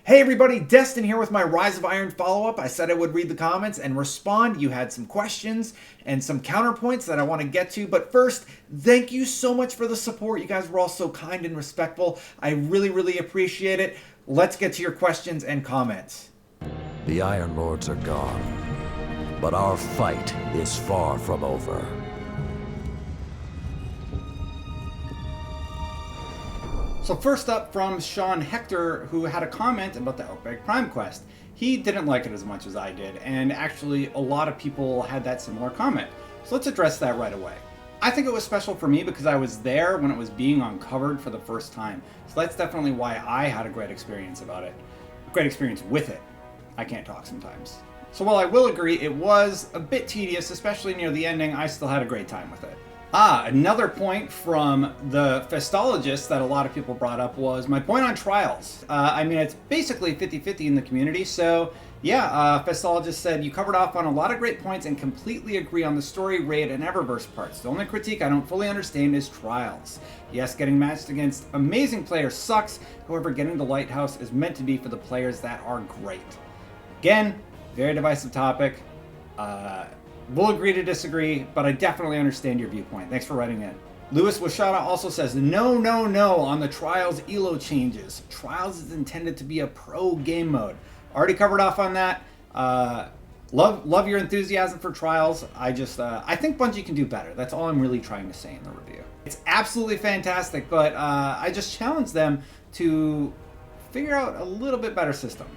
Hey everybody, Destin here with my Rise of Iron follow-up. I said I would read the comments and respond. You had some questions and some counterpoints that I want to get to. But first, thank you so much for the support. You guys were all so kind and respectful. I really appreciate it. Let's get to your questions and comments. The Iron Lords are gone, but our fight is far from over. So first up from Sean Hector, who had a comment about the Outbreak Prime quest. He didn't like it as much as I did, and actually a lot of people had that similar comment. So let's address that right away. I think it was special for me because I was there when it was being uncovered for the first time. So that's definitely why I had a great experience about it. A great experience with it. I can't talk sometimes. So while I will agree it was a bit tedious, especially near the ending, I still had a great time with it. Another point from the Festologist that a lot of people brought up was my point on Trials. I mean, it's basically 50-50 in the community, so yeah, Festologist said, you covered off on a lot of great points and completely agree on the story, raid, and Eververse parts. The only critique I don't fully understand is Trials. Yes, getting matched against amazing players sucks, however, getting the Lighthouse is meant to be for the players that are great. Again, very divisive topic. We'll agree to disagree, but I definitely understand your viewpoint. Thanks for writing in. Lewis Washada also says, no on the Trials ELO changes. Trials is intended to be a pro game mode. Already covered off on that. Love your enthusiasm for Trials. I think Bungie can do better. That's all I'm really trying to say in the review. It's absolutely fantastic, but I just challenge them to figure out a little bit better system.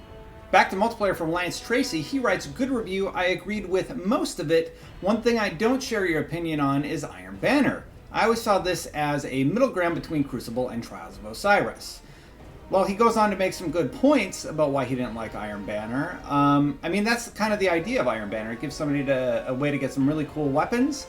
Back to multiplayer from Lance Tracy, he writes, good review, I agreed with most of it. One thing I don't share your opinion on is Iron Banner. I always saw this as a middle ground between Crucible and Trials of Osiris. Well, he goes on to make some good points about why he didn't like Iron Banner. I mean, that's kind of the idea of Iron Banner. It gives somebody a way to get some really cool weapons,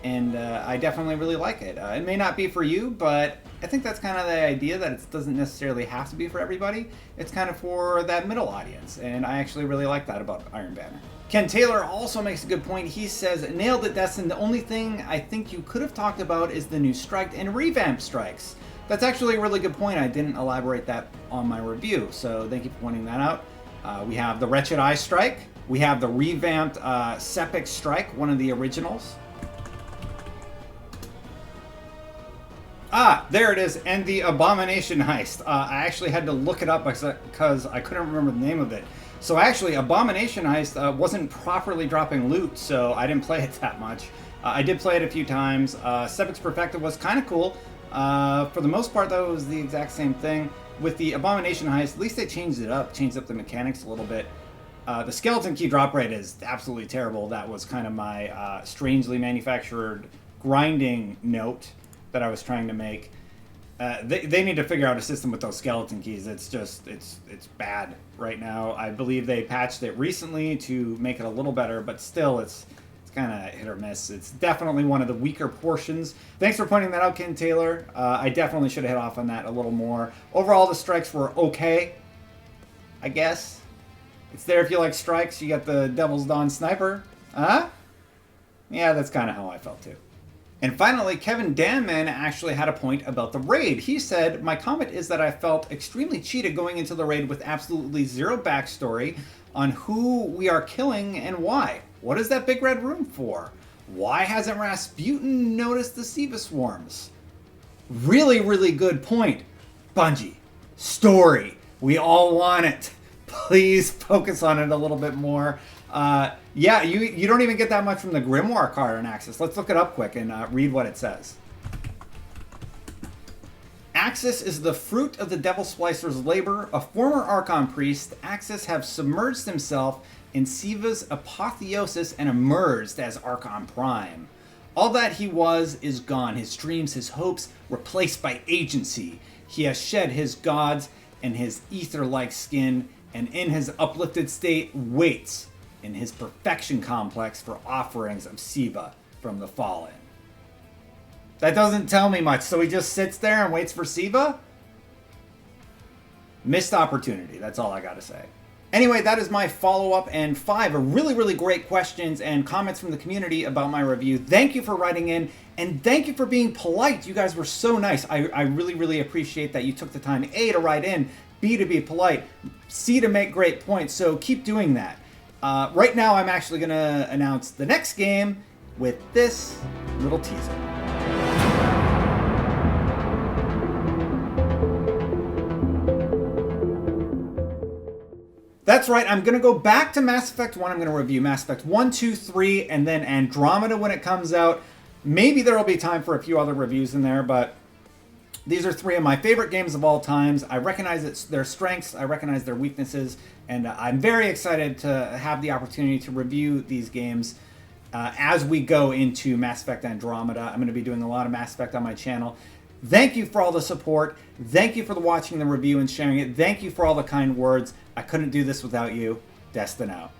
and I definitely really like it. It may not be for you, but I think that's kind of the idea, that it doesn't necessarily have to be for everybody. It's kind of for that middle audience, and I actually really like that about Iron Banner. Ken Taylor also makes a good point. He says, nailed it, Destin. The only thing I think you could have talked about is the new strike and revamped strikes. That's actually a really good point. I didn't elaborate that on my review, so thank you for pointing that out. We have the Wretched Eye strike. We have the revamped Sepik strike, one of the originals. There it is, and the Abomination Heist. I actually had to look it up because I couldn't remember the name of it. So actually, Abomination Heist wasn't properly dropping loot, so I didn't play it that much. I did play it a few times. Sepik's Perfected was kind of cool. For the most part, though, it was the exact same thing. With the Abomination Heist, at least they changed it up, changed up the mechanics a little bit. The skeleton key drop rate is absolutely terrible. That was kind of my strangely manufactured grinding note that I was trying to make. They need to figure out a system with those skeleton keys. It's bad right now. I believe they patched it recently to make it a little better, but still it's kind of hit or miss. It's definitely one of the weaker portions. Thanks for pointing that out, Ken Taylor. I definitely should have hit off on that a little more. Overall, the strikes were okay, I guess. It's there if you like strikes. You got the Devil's Dawn Sniper. Yeah, that's kind of how I felt too. And finally, Kevin Danman actually had a point about the raid. He said, my comment is that I felt extremely cheated going into the raid with absolutely zero backstory on who we are killing and why. What is that big red room for? Why hasn't Rasputin noticed the Siva swarms? Really good point. Bungie, story. We all want it. Please focus on it a little bit more. Yeah, you don't even get that much from the Grimoire card on Axis. Let's look it up quick and read what it says. Axis is the fruit of the Devil Splicer's labor. A former Archon priest, Axis have submerged himself in Siva's apotheosis and emerged as Archon Prime. All that he was is gone. His dreams, his hopes, replaced by agency. He has shed his gods and his ether-like skin, and in his uplifted state waits in his perfection complex for offerings of Siva from the fallen. That doesn't tell me much, so he just sits there and waits for Siva? Missed opportunity, that's all I gotta say. Anyway, that is my follow-up and 5 really great questions and comments from the community about my review. Thank you for writing in, and thank you for being polite. You guys were so nice. I really appreciate that you took the time, A, to write in, B to be polite, C to make great points. So keep doing that. Right now, I'm actually going to announce the next game with this little teaser. That's right, I'm going to go back to Mass Effect 1. I'm going to review Mass Effect 1, 2, 3, and then Andromeda when it comes out. Maybe there will be time for a few other reviews in there, but these are 3 of my favorite games of all times. I recognize their strengths, I recognize their weaknesses, and I'm very excited to have the opportunity to review these games as we go into Mass Effect Andromeda. I'm going to be doing a lot of Mass Effect on my channel. Thank you for all the support. Thank you for watching the review and sharing it. Thank you for all the kind words. I couldn't do this without you. Destin out.